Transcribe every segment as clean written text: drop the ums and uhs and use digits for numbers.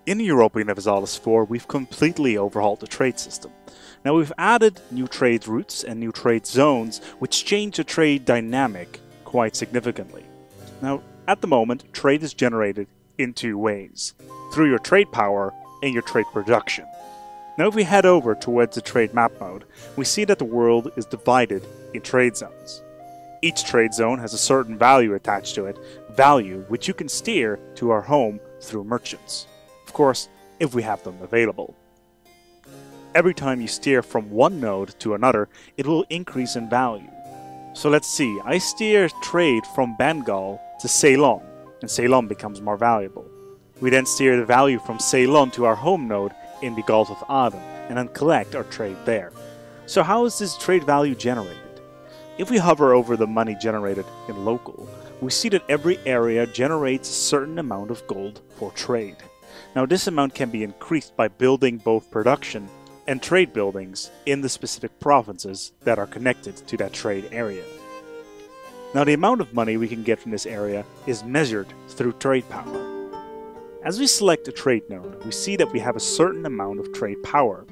In Europa Universalis IV, we've completely overhauled the trade system. Now we've added new trade routes and new trade zones, which change the trade dynamic quite significantly. Now, at the moment, trade is generated in two ways, through your trade power and your trade production. Now if we head over towards the trade map mode, we see that the world is divided in trade zones. Each trade zone has a certain value attached to it, value which you can steer to our home through merchants. Of course, if we have them available. Every time you steer from one node to another, it will increase in value. So let's see, I steer trade from Bengal to Ceylon, and Ceylon becomes more valuable. We then steer the value from Ceylon to our home node in the Gulf of Aden, and then collect our trade there. So how is this trade value generated? If we hover over the money generated in local, we see that every area generates a certain amount of gold for trade. Now this amount can be increased by building both production and trade buildings in the specific provinces that are connected to that trade area. Now the amount of money we can get from this area is measured through trade power. As we select a trade node, we see that we have a certain amount of trade power.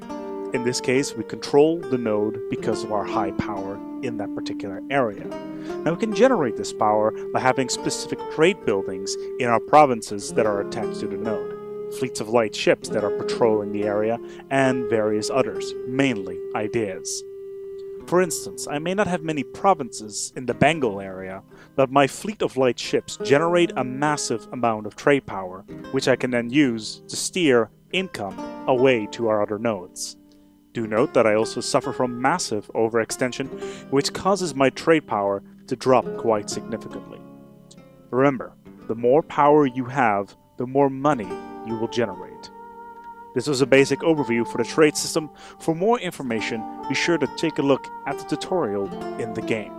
In this case, we control the node because of our high power in that particular area. Now we can generate this power by having specific trade buildings in our provinces that are attached to the node, fleets of light ships that are patrolling the area, and various others, mainly ideas. For instance, I may not have many provinces in the Bengal area, but my fleet of light ships generate a massive amount of trade power, which I can then use to steer income away to our other nodes. Do note that I also suffer from massive overextension, which causes my trade power to drop quite significantly. Remember, the more power you have, the more money you will generate. This was a basic overview for the trade system. For more information, be sure to take a look at the tutorial in the game.